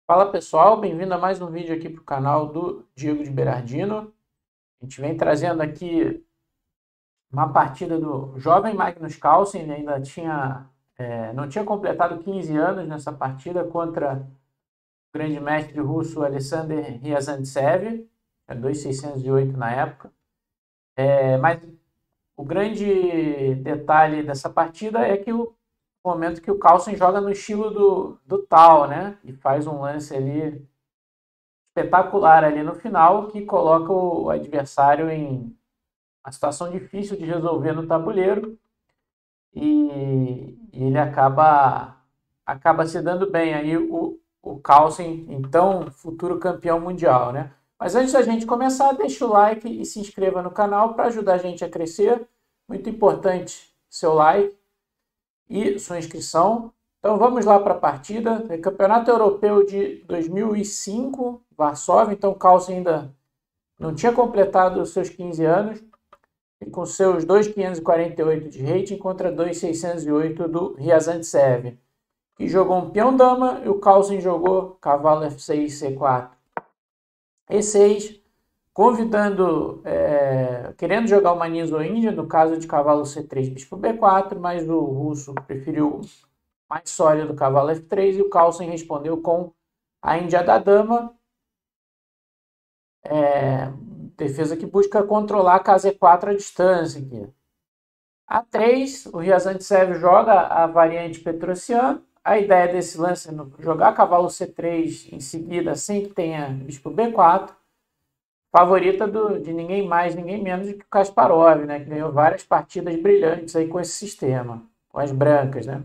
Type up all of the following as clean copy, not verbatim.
Fala pessoal, bem-vindo a mais um vídeo aqui para o canal do Diego de Berardino. A gente vem trazendo aqui uma partida do jovem Magnus Carlsen, ele ainda não tinha completado 15 anos nessa partida contra o grande mestre russo Alexander Ryazantsev, 2.608 na época. Mas o grande detalhe dessa partida é que o momento que o Carlsen joga no estilo do Tal, né? E faz um lance ali espetacular ali no final, que coloca o adversário em uma situação difícil de resolver no tabuleiro e ele acaba se dando bem aí o Carlsen, então futuro campeão mundial, né? Mas antes da gente começar, deixa o like e se inscreva no canal para ajudar a gente a crescer. Muito importante seu like e sua inscrição. Então vamos lá para a partida. É Campeonato Europeu de 2005, Varsóvia. Então o Carlsen ainda não tinha completado os seus 15 anos. E com seus 2.548 de rating contra 2.608 do Ryazantsev, que jogou um peão-dama e o Carlsen jogou cavalo F6, C4, E6, querendo jogar uma Ninja, no caso de cavalo C3, bispo B4, mas o russo preferiu mais sólido cavalo F3 e o Carlsen respondeu com a Índia da dama, defesa que busca controlar a casa E4 à distância aqui. A3, o Ryazantsev joga a variante Petrosian. A ideia desse lance é jogar cavalo C3 em seguida, sem que tenha bispo B4. Favorita de ninguém mais, ninguém menos do que o Kasparov, né? Que ganhou várias partidas brilhantes aí com esse sistema, com as brancas, né?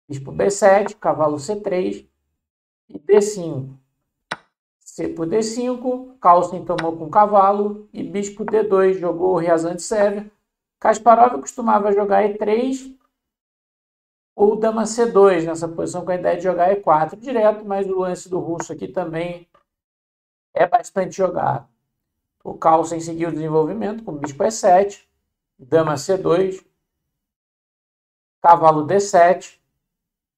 Bispo B7, cavalo C3 e D5. C por D5, Carlsen tomou com cavalo e bispo D2 jogou o Ryazantsev. Kasparov costumava jogar E3 ou dama C2 nessa posição com a ideia de jogar E4 direto, mas o lance do russo aqui também é bastante jogado. O Carlsen seguiu o desenvolvimento com bispo E7, dama C2, cavalo D7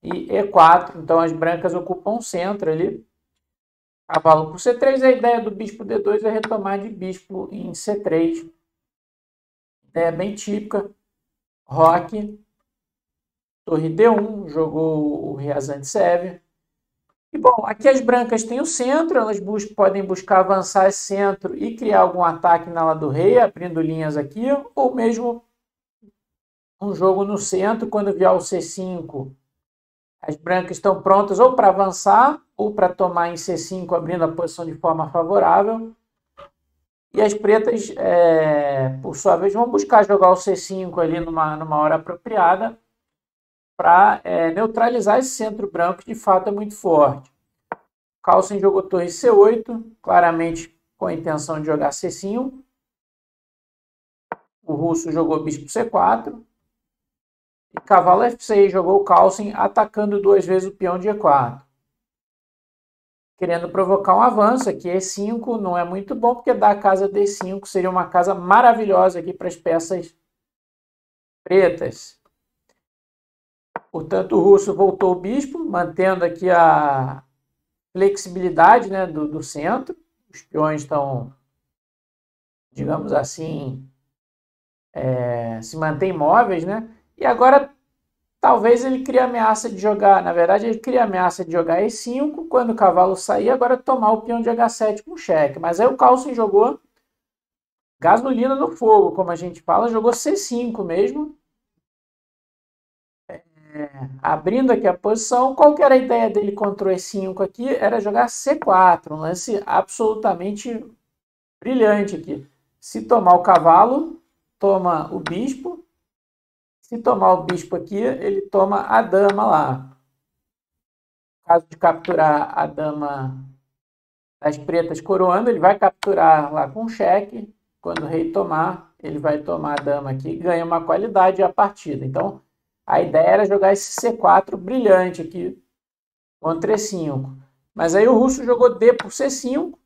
e E4. Então as brancas ocupam o centro ali. Cavalo por C3, a ideia do bispo D2 é retomar de bispo em C3. Ideia bem típica. Roque, torre D1, jogou o Ryazantsev. E bom, aqui as brancas têm o centro, elas podem buscar avançar esse centro e criar algum ataque na ala do rei, abrindo linhas aqui, ou mesmo um jogo no centro, quando vier o C5, as brancas estão prontas ou para avançar ou para tomar em C5, abrindo a posição de forma favorável. E as pretas, por sua vez, vão buscar jogar o C5 ali numa hora apropriada para neutralizar esse centro branco, que de fato é muito forte. Carlsen jogou torre C8, claramente com a intenção de jogar C5. O russo jogou bispo C4. E cavalo F6 jogou o Carlsen atacando duas vezes o peão de E4. Querendo provocar um avanço aqui, E5 não é muito bom, porque dar a casa D5 seria uma casa maravilhosa aqui para as peças pretas. Portanto, o russo voltou o bispo, mantendo aqui a flexibilidade, né, do centro. Os peões estão, digamos assim, se mantêm móveis, né? E agora talvez ele crie a ameaça de jogar, na verdade ele cria a ameaça de jogar E5, quando o cavalo sair, agora tomar o peão de H7 com cheque. Mas aí o Carlsen jogou gasolina no fogo, como a gente fala, jogou C5 mesmo. Abrindo aqui a posição, qual que era a ideia dele contra o E5 aqui? Era jogar C4, um lance absolutamente brilhante aqui. Se tomar o cavalo, toma o bispo. Se tomar o bispo aqui, ele toma a dama lá. No caso de capturar a dama das pretas coroando, ele vai capturar lá com cheque. Quando o rei tomar, ele vai tomar a dama aqui e ganha uma qualidade a partida. Então, a ideia era jogar esse C4 brilhante aqui contra E5. Mas aí o russo jogou D por C5,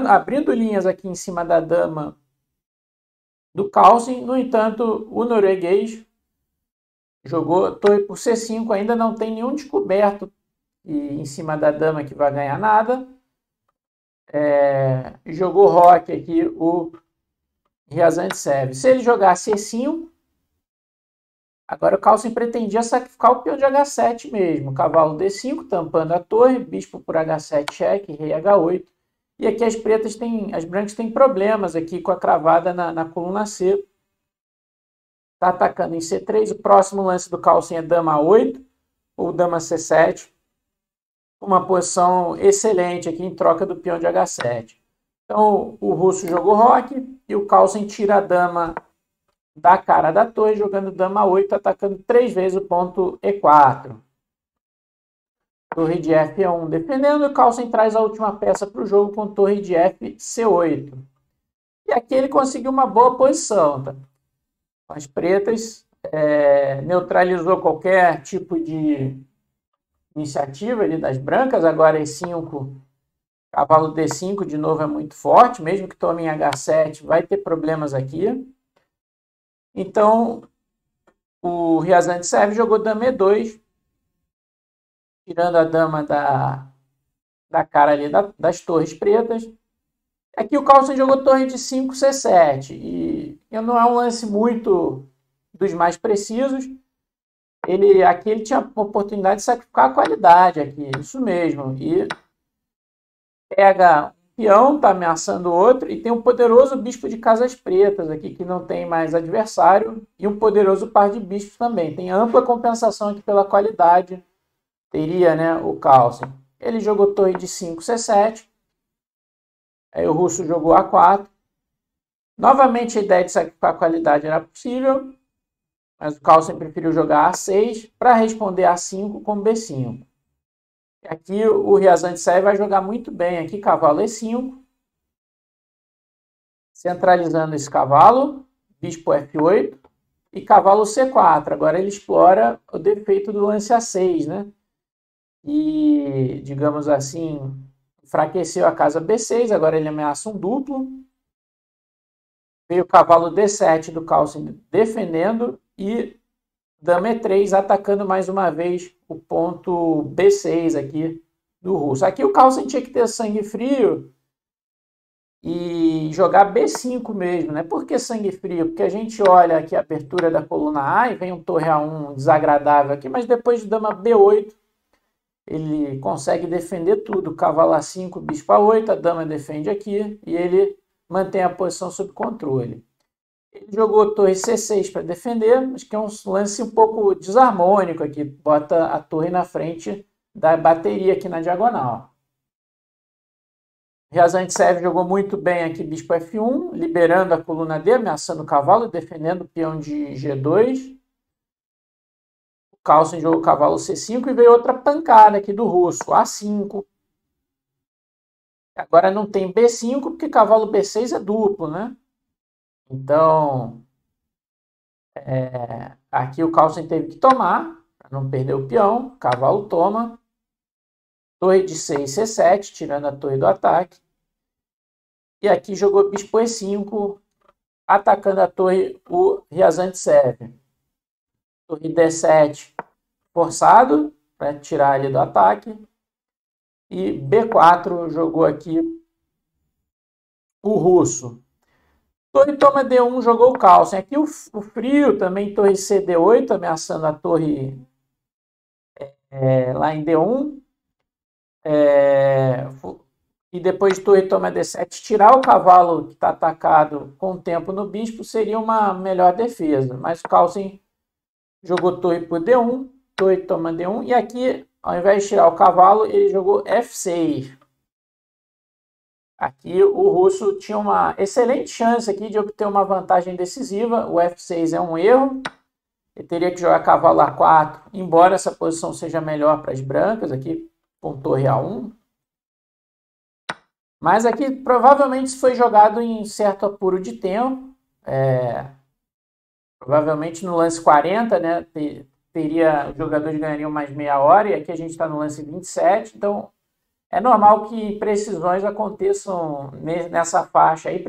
abrindo linhas aqui em cima da dama do Carlsen. No entanto, o norueguês jogou torre por C5, ainda não tem nenhum descoberto e em cima da dama que vai ganhar nada. Jogou roque aqui o Ryazantsev. Se ele jogasse E5, agora o Carlsen pretendia sacrificar o peão de H7 mesmo. Cavalo D5, tampando a torre, bispo por H7 cheque, rei H8. E aqui as brancas têm problemas aqui com a cravada na coluna C. Está atacando em C3. O próximo lance do Carlsen é dama A8 ou dama C7. Uma posição excelente aqui em troca do peão de H7. Então o russo jogou roque e o Carlsen tira a dama da cara da torre, jogando dama A8, atacando 3 vezes o ponto E4. Torre de F1 defendendo, e o Carlsen traz a última peça para o jogo com torre de FC8. E aqui ele conseguiu uma boa posição. Tá? As pretas neutralizou qualquer tipo de iniciativa ali das brancas. Agora E5, cavalo D5 de novo é muito forte, mesmo que tome em H7 vai ter problemas aqui. Então o Ryazantsev jogou dama E2, tirando a dama da cara ali das torres pretas. Aqui o Carlsen jogou torre de 5 C7 e não é um lance muito dos mais precisos. Aqui ele tinha a oportunidade de sacrificar a qualidade aqui, isso mesmo. E pega um peão, está ameaçando o outro, e tem um poderoso bispo de casas pretas aqui, que não tem mais adversário, e um poderoso par de bispos também. Tem ampla compensação aqui pela qualidade, teria, né, o Carlsen. Ele jogou torre de 5 C7, aí o russo jogou A4. Novamente a ideia de sacrificar a qualidade era possível, mas o Carlsen preferiu jogar A6 para responder A5 com B5. Aqui o Ryazantsev vai jogar muito bem. Aqui cavalo E5. Centralizando esse cavalo. Bispo F8. E cavalo C4. Agora ele explora o defeito do lance A6, né? E, digamos assim, enfraqueceu a casa B6. Agora ele ameaça um duplo. Veio o cavalo D7 do Carlsen defendendo. E dama E3 atacando mais uma vez o ponto B6 aqui do russo. Aqui o Carlsen tinha que ter sangue frio e jogar B5 mesmo, né? Por que sangue frio? Porque a gente olha aqui a abertura da coluna A e vem um torre A1 desagradável aqui, mas depois de dama B8 ele consegue defender tudo. Cavalo A5, bispo A8, a dama defende aqui e ele mantém a posição sob controle. Ele jogou torre C6 para defender, mas que é um lance um pouco desarmônico aqui. Bota a torre na frente da bateria aqui na diagonal. Ryazantsev jogou muito bem aqui bispo F1, liberando a coluna D, ameaçando o cavalo, defendendo o peão de G2. O Carlsen jogou cavalo C5 e veio outra pancada aqui do russo, A5. Agora não tem B5 porque cavalo B6 é duplo, né? Então, aqui o Carlsen teve que tomar, para não perder o peão. Cavalo toma. Torre de 6, C7, tirando a torre do ataque. E aqui jogou bispo E5, atacando a torre o Ryazantsev. Torre D7, forçado, para tirar ele do ataque. E B4 jogou aqui o russo. Torre toma D1, jogou o Carlsen. Aqui o frio também, torre CD8, ameaçando a torre lá em D1. E depois de torre toma D7, tirar o cavalo que está atacado com o tempo no bispo seria uma melhor defesa. Mas o Carlsen jogou torre por D1, torre toma D1. E aqui, ao invés de tirar o cavalo, ele jogou F6. Aqui o russo tinha uma excelente chance aqui de obter uma vantagem decisiva. O F6 é um erro. Ele teria que jogar cavalo A4, embora essa posição seja melhor para as brancas, aqui com torre A1. Mas aqui provavelmente isso foi jogado em certo apuro de tempo. Provavelmente no lance 40, né, os jogadores ganhariam mais meia hora, e aqui a gente está no lance 27, então é normal que precisões aconteçam nessa faixa, aí,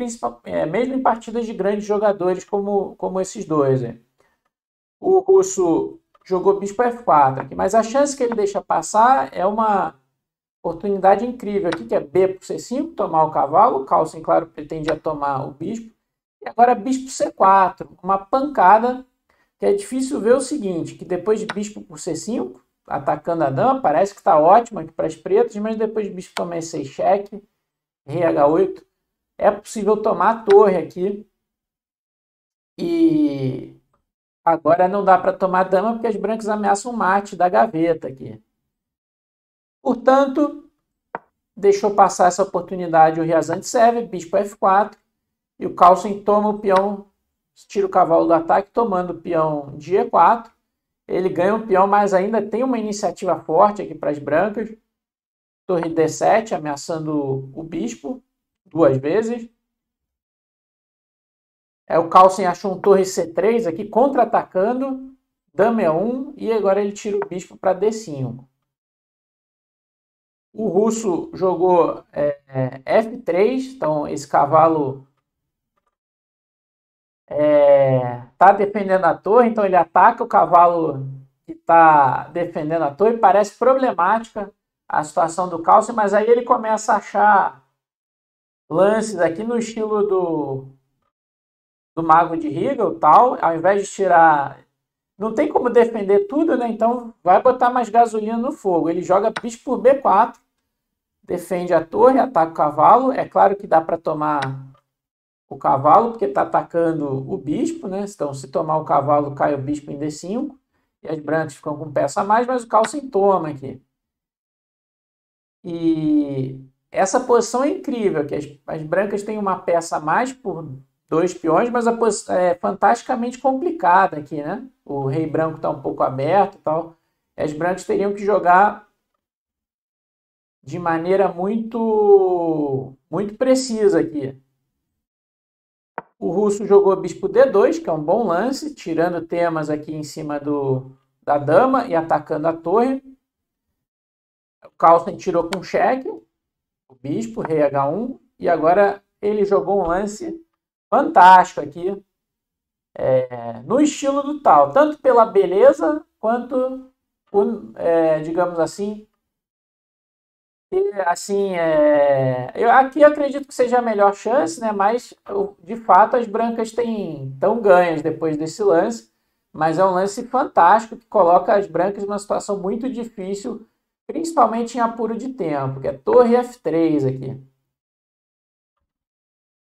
mesmo em partidas de grandes jogadores como esses dois. O russo jogou bispo F4 aqui, mas a chance que ele deixa passar é uma oportunidade incrível aqui, que é B por C5, tomar o cavalo. O Carlsen, claro, pretendia tomar o bispo. E agora bispo C4, uma pancada, que é difícil ver o seguinte, que depois de bispo por C5, atacando a dama, parece que está ótimo aqui para as pretas, mas depois de bispo toma E6 cheque, rei H8, é possível tomar a torre aqui. E agora não dá para tomar dama, porque as brancas ameaçam o mate da gaveta aqui. Portanto, deixou passar essa oportunidade o Ryazantsev, bispo F4, e o Carlsen toma o peão, tira o cavalo do ataque, tomando o peão de E4. Ele ganha um peão, mas ainda tem uma iniciativa forte aqui para as brancas. Torre D7, ameaçando o bispo 2 vezes. O Carlsen achou um torre C3 aqui, contra-atacando, dama E1, e agora ele tira o bispo para D5. O russo jogou F3, então esse cavalo está defendendo a torre, então ele ataca o cavalo que está defendendo a torre. Parece problemática a situação do Carlsen, mas aí ele começa a achar lances aqui no estilo do Mago de Riga, tal, ao invés de tirar... Não tem como defender tudo, né? Então vai botar mais gasolina no fogo. Ele joga bispo por B4, defende a torre, ataca o cavalo. É claro que dá para tomar o cavalo, porque está atacando o bispo, né? Então, se tomar o cavalo, cai o bispo em D5, e as brancas ficam com peça a mais, mas o Carlsen toma aqui. E essa posição é incrível, que as brancas têm uma peça a mais por 2 peões, mas a posição é fantasticamente complicada aqui, né? O rei branco está um pouco aberto e tal. As brancas teriam que jogar de maneira muito precisa aqui. O russo jogou bispo D2, que é um bom lance, tirando temas aqui em cima da dama e atacando a torre. O Carlsen tirou com cheque, o bispo, rei H1, e agora ele jogou um lance fantástico aqui, no estilo do tal, tanto pela beleza quanto, digamos assim, eu aqui acredito que seja a melhor chance, né? Mas de fato as brancas estão ganhas depois desse lance, mas é um lance fantástico que coloca as brancas numa situação muito difícil, principalmente em apuro de tempo, que é torre F3 aqui.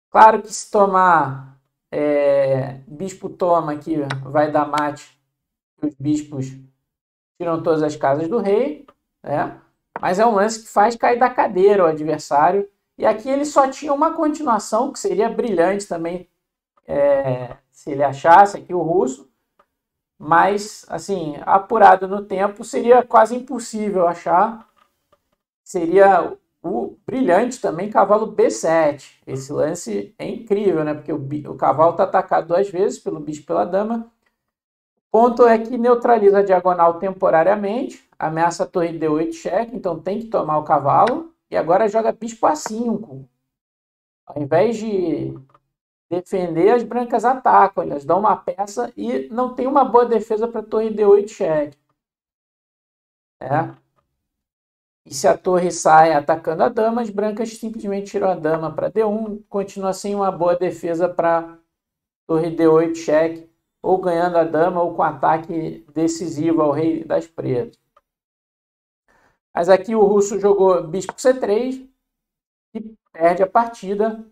Claro que se tomar bispo toma aqui, vai dar mate, os bispos tiram todas as casas do rei, né? Mas é um lance que faz cair da cadeira o adversário. E aqui ele só tinha uma continuação, que seria brilhante também, se ele achasse aqui o russo. Mas, assim, apurado no tempo, seria quase impossível achar. Seria o brilhante também, cavalo B7. Esse lance é incrível, né? Porque o cavalo está atacado 2 vezes, pelo bispo e pela dama. O ponto é que neutraliza a diagonal temporariamente, ameaça a torre D8 cheque, então tem que tomar o cavalo. E agora joga bispo A5. Ao invés de defender, as brancas atacam, elas dão uma peça e não tem uma boa defesa para a torre D8 cheque. E se a torre sai atacando a dama, as brancas simplesmente tiram a dama para D1, continua sem uma boa defesa para torre D8 cheque, ou ganhando a dama, ou com ataque decisivo ao rei das pretas. Mas aqui o russo jogou bispo C3 e perde a partida.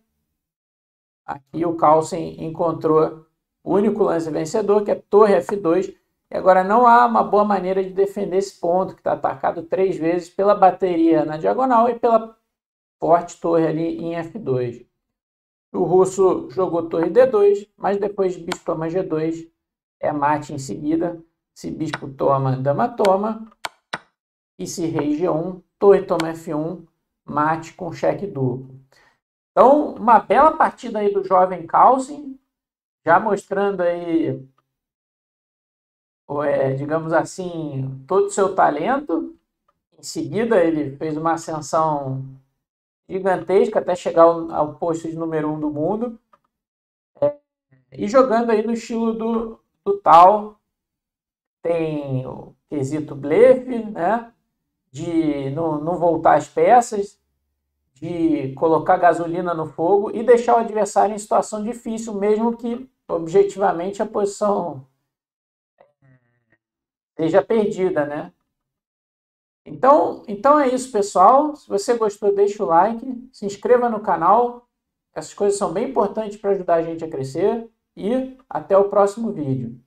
Aqui o Carlsen encontrou o único lance vencedor, que é torre F2. E agora não há uma boa maneira de defender esse ponto, que está atacado 3 vezes pela bateria na diagonal e pela forte torre ali em F2. O russo jogou torre D2, mas depois bispo toma G2, é mate em seguida. Se bispo toma, dama toma. E se rei G1, torre toma F1, mate com cheque duplo. Então, uma bela partida aí do jovem Carlsen, já mostrando aí, digamos assim, todo o seu talento. Em seguida, ele fez uma ascensão gigantesca até chegar ao posto de número 1 do mundo. E jogando aí no estilo do tal, tem o quesito blefe, né? De não voltar as peças, de colocar gasolina no fogo e deixar o adversário em situação difícil, mesmo que objetivamente a posição seja perdida, né? Então é isso, pessoal. Se você gostou, deixa o like, se inscreva no canal. Essas coisas são bem importantes para ajudar a gente a crescer. E até o próximo vídeo.